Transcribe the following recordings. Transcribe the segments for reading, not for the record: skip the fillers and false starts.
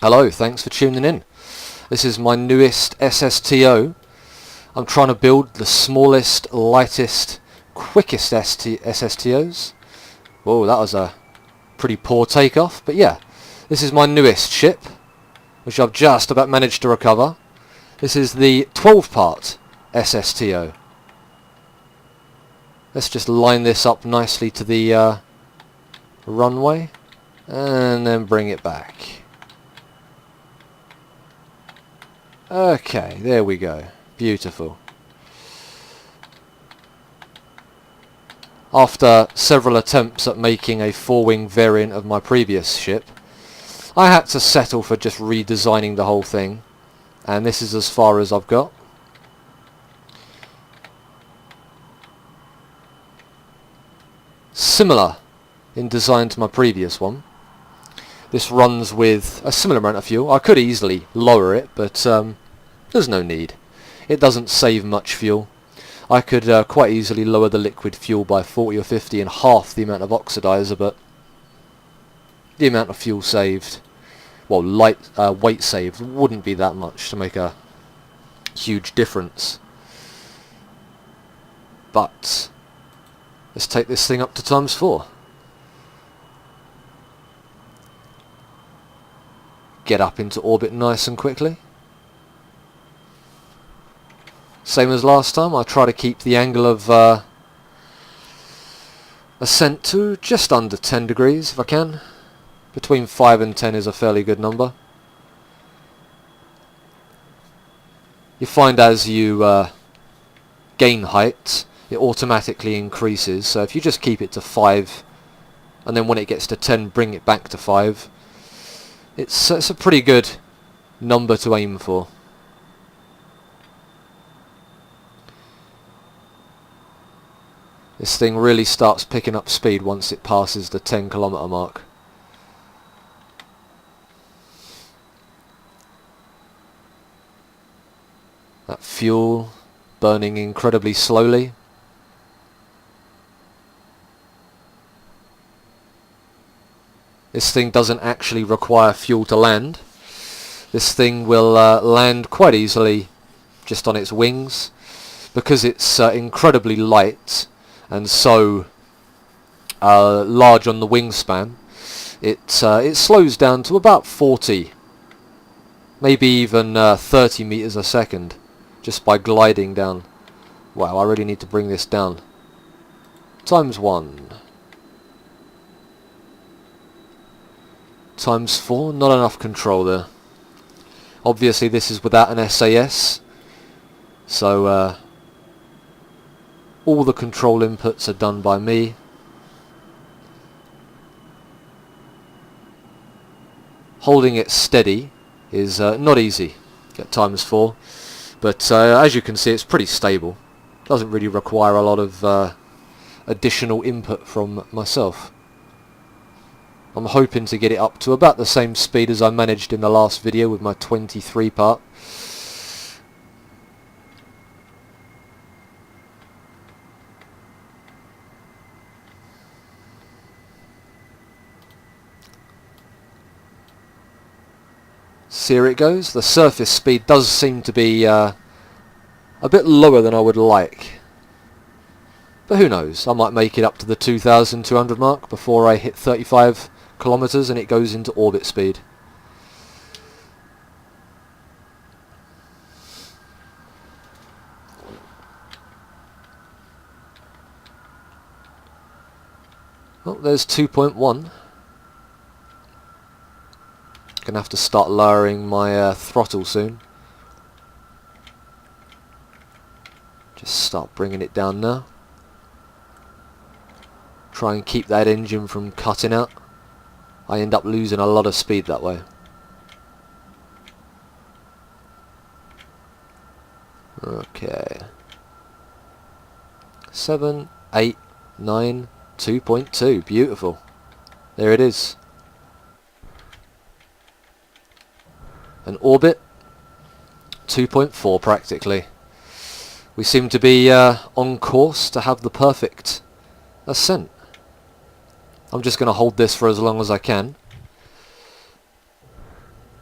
Hello, thanks for tuning in. This is my newest SSTO. I'm trying to build the smallest, lightest, quickest SSTOs. Whoa, that was a pretty poor takeoff, but yeah. This is my newest ship, which I've just about managed to recover. This is the 12-part SSTO. Let's just line this up nicely to the runway and then bring it back. Okay, there we go. Beautiful. After several attempts at making a four-wing variant of my previous ship, I had to settle for just redesigning the whole thing, and this is as far as I've got. Similar in design to my previous one. This runs with a similar amount of fuel. I could easily lower it, but there's no need. It doesn't save much fuel. I could quite easily lower the liquid fuel by 40 or 50 and half the amount of oxidizer, but the amount of fuel saved, well, weight saved, wouldn't be that much to make a huge difference. But let's take this thing up to ×4. Get up into orbit nice and quickly. Same as last time, I try to keep the angle of ascent to just under 10 degrees if I can. Between 5 and 10 is a fairly good number. You find as you gain height, it automatically increases. So if you just keep it to 5, and then when it gets to 10, bring it back to 5, it's a pretty good number to aim for. This thing really starts picking up speed once it passes the 10-kilometer mark. That fuel burning incredibly slowly. This thing doesn't actually require fuel to land. This thing will land quite easily just on its wings, because it's incredibly light and so large on the wingspan. It slows down to about 40, maybe even 30 meters a second, just by gliding down. Wow, I really need to bring this down. ×1. ×4, not enough control there. Obviously this is without an SAS, so all the control inputs are done by me. Holding it steady is not easy at ×4, but as you can see, it's pretty stable. Doesn't really require a lot of additional input from myself. I'm hoping to get it up to about the same speed as I managed in the last video with my 23-part. So here it goes. The surface speed does seem to be a bit lower than I would like. But who knows, I might make it up to the 2,200 mark before I hit 35 kilometers and it goes into orbit speed. Oh, there's 2.1. Gonna have to start lowering my throttle soon. Just start bringing it down now. Try and keep that engine from cutting out. I end up losing a lot of speed that way. Okay. 7, 8, 9, 2.2. Beautiful. There it is. An orbit. 2.4 practically. We seem to be on course to have the perfect ascent. I'm just going to hold this for as long as I can.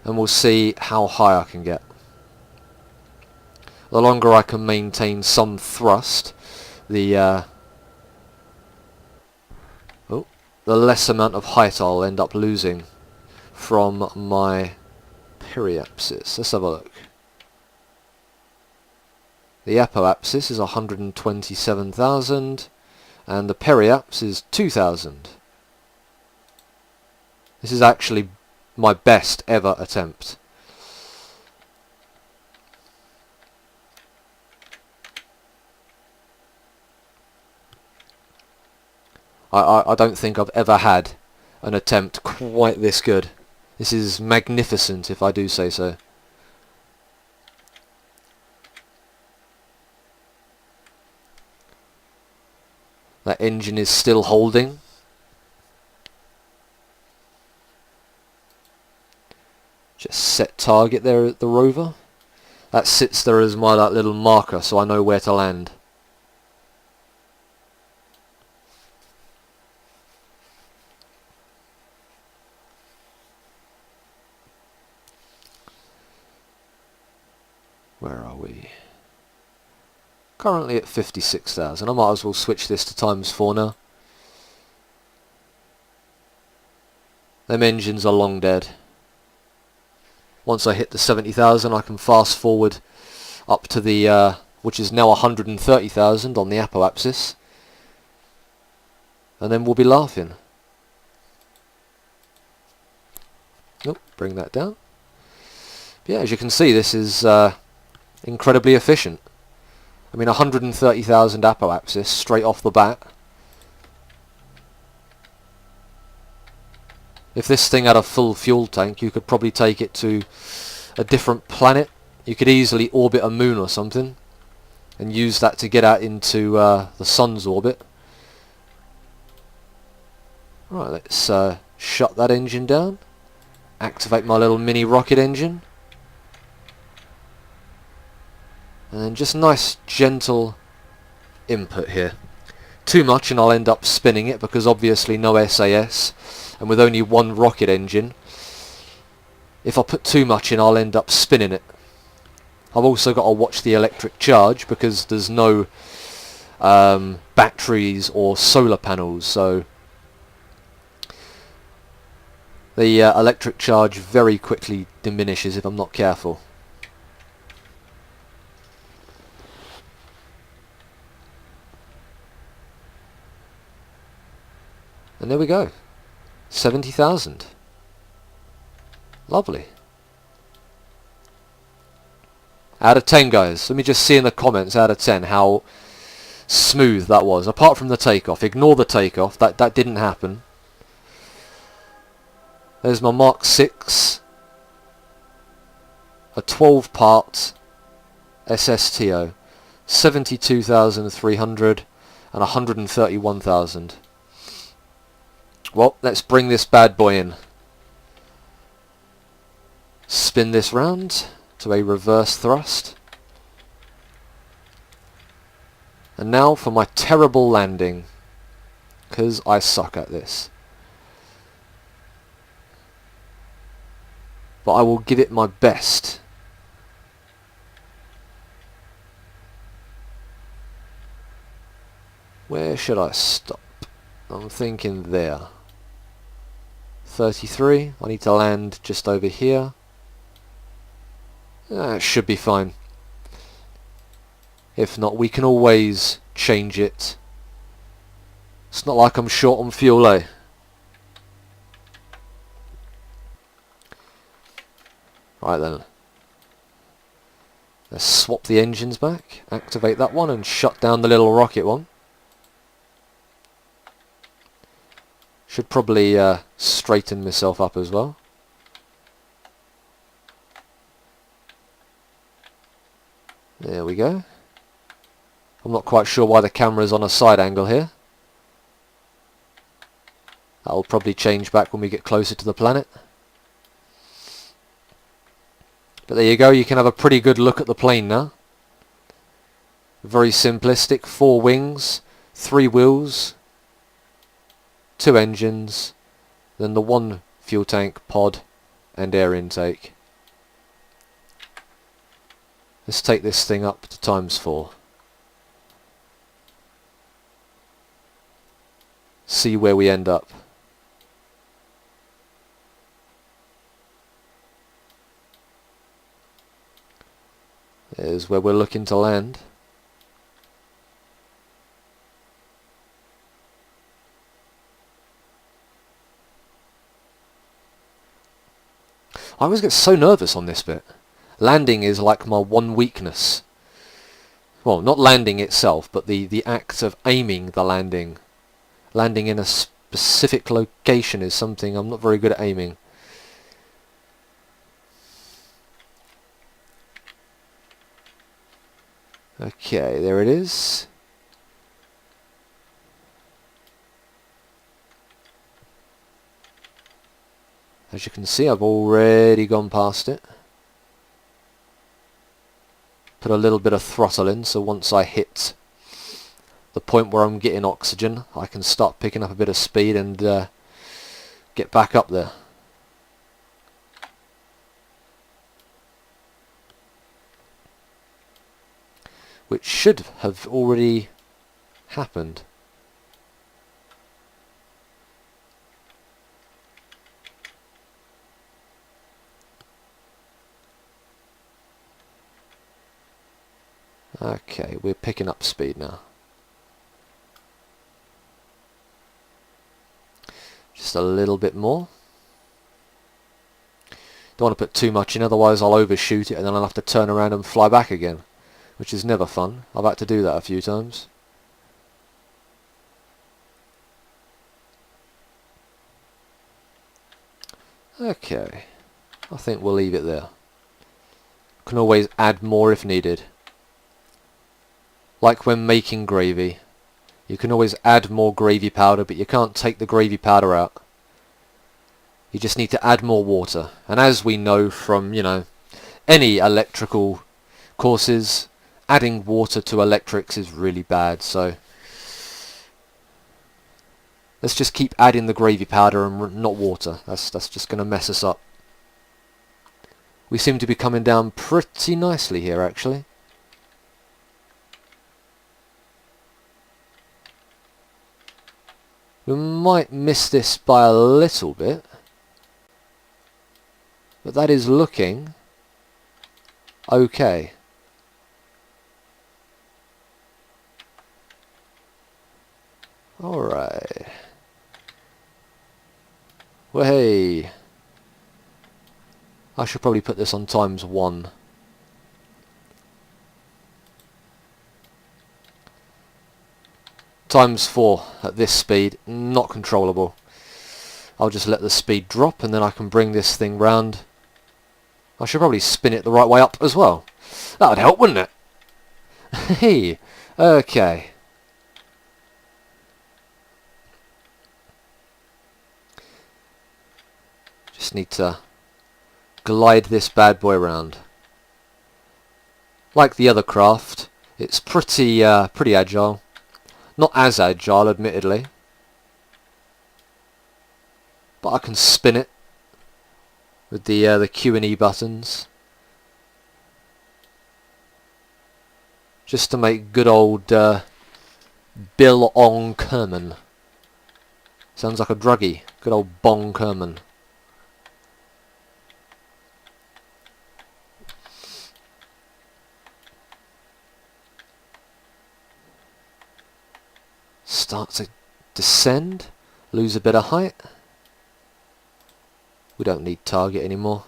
and we'll see how high I can get. The longer I can maintain some thrust, the less amount of height I'll end up losing from my periapsis. Let's have a look. The apoapsis is 127,000 and the periaps is 2,000. This is actually my best ever attempt. I don't think I've ever had an attempt quite this good. This is magnificent, if I do say so. That engine is still holding. Just set target there at the rover. That sits there as my little marker, so I know where to land. Where are we? Currently at 56,000. I might as well switch this to ×4 now. Them engines are long dead. Once I hit the 70,000 I can fast forward up to the, which is now 130,000 on the apoapsis. And then we'll be laughing. Oh, bring that down. But yeah, as you can see, this is incredibly efficient. I mean, 130,000 apoapsis straight off the bat. If this thing had a full fuel tank, you could probably take it to a different planet. You could easily orbit a moon or something and use that to get out into the sun's orbit. Right, let's shut that engine down. Activate my little mini rocket engine. And then just nice gentle input here. Too much and I'll end up spinning it because obviously no SAS, and with only one rocket engine, if I put too much in I'll end up spinning it. I've also got to watch the electric charge because there's no batteries or solar panels, so the electric charge very quickly diminishes if I'm not careful. And there we go. 70,000. Lovely. Out of 10, guys. Let me just see in the comments out of 10 how smooth that was. Apart from the takeoff. Ignore the takeoff. That didn't happen. There's my Mark 6. A 12-part SSTO. 72,300 and 131,000. Well, let's bring this bad boy in. Spin this round to a reverse thrust. And now for my terrible landing, because I suck at this. But I will give it my best. Where should I stop? I'm thinking there. 33. I need to land just over here. It should be fine. If not, we can always change it. It's not like I'm short on fuel, eh? Right then. Let's swap the engines back. Activate that one and shut down the little rocket one. Should probably straighten myself up as well. There we go. I'm not quite sure why the camera's on a side angle here. That'll probably change back when we get closer to the planet. But there you go, you can have a pretty good look at the plane now. Very simplistic, 4 wings, 3 wheels, 2 engines, then the 1 fuel tank, pod, and air intake. Let's take this thing up to ×4. See where we end up. There's where we're looking to land. I always get so nervous on this bit. Landing is like my one weakness. Well, not landing itself, but the act of aiming the landing. Landing in a specific location is something I'm not very good at aiming. Okay, there it is. As you can see, I've already gone past it. Put a little bit of throttle in, so once I hit the point where I'm getting oxygen, I can start picking up a bit of speed and get back up there. Which should have already happened. Okay, we're picking up speed now. Just a little bit more. Don't want to put too much in, otherwise I'll overshoot it and then I'll have to turn around and fly back again, which is never fun. I've had to do that a few times. Okay, I think we'll leave it there. Can always add more if needed. Like when making gravy. You can always add more gravy powder, but you can't take the gravy powder out. You just need to add more water. And as we know from, you know, any electrical courses, adding water to electrics is really bad, so let's just keep adding the gravy powder and not water. That's just going to mess us up. We seem to be coming down pretty nicely here, actually. We might miss this by a little bit, but that is looking okay. Alright. Well, hey. I should probably put this on ×1. ×4 at this speed, not controllable. I'll just let the speed drop and then I can bring this thing round. I should probably spin it the right way up as well. That would help, wouldn't it? Hey, okay. Just need to glide this bad boy round. Like the other craft, it's pretty agile. Not as agile, admittedly, but I can spin it with the Q and E buttons, just to make good old Bill Ong Kerman. Sounds like a druggie. Good old Bong Kerman. Start to descend, lose a bit of height. We don't need target anymore.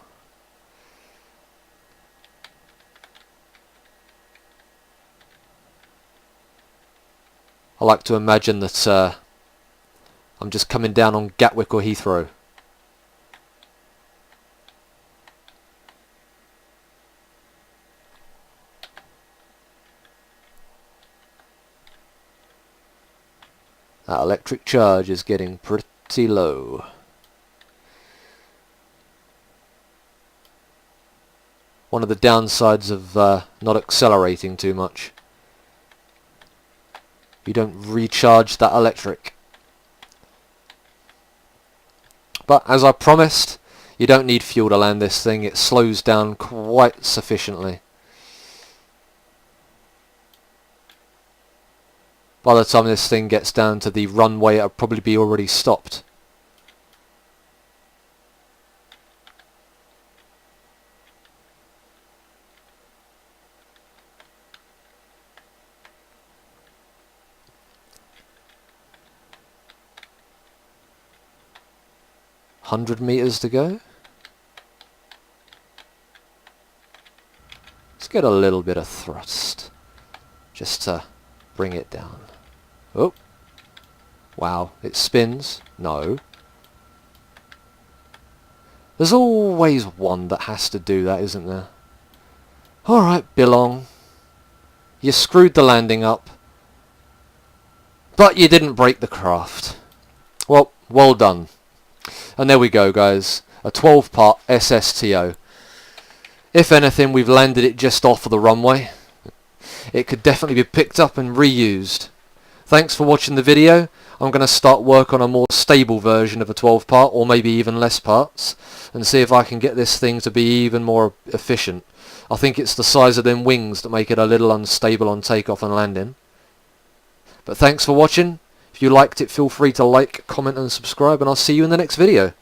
I like to imagine that I'm just coming down on Gatwick or Heathrow. That electric charge is getting pretty low. One of the downsides of not accelerating too much. You don't recharge that electric. But as I promised, You don't need fuel to land this thing. It slows down quite sufficiently. By the time this thing gets down to the runway, it'll probably be already stopped. $100 to go. Let's get a little bit of thrust, just to bring it down. Oh, wow, it spins. No. There's always one that has to do that, isn't there? Alright, Billong. You screwed the landing up, but you didn't break the craft. Well, well done. And there we go, guys. A 12-part SSTO. If anything, we've landed it just off of the runway. It could definitely be picked up and reused. Thanks for watching the video. I'm going to start work on a more stable version of a 12-part, or maybe even less parts, and see if I can get this thing to be even more efficient. I think it's the size of them wings that make it a little unstable on takeoff and landing. But thanks for watching. If you liked it, feel free to like, comment and subscribe, and I'll see you in the next video.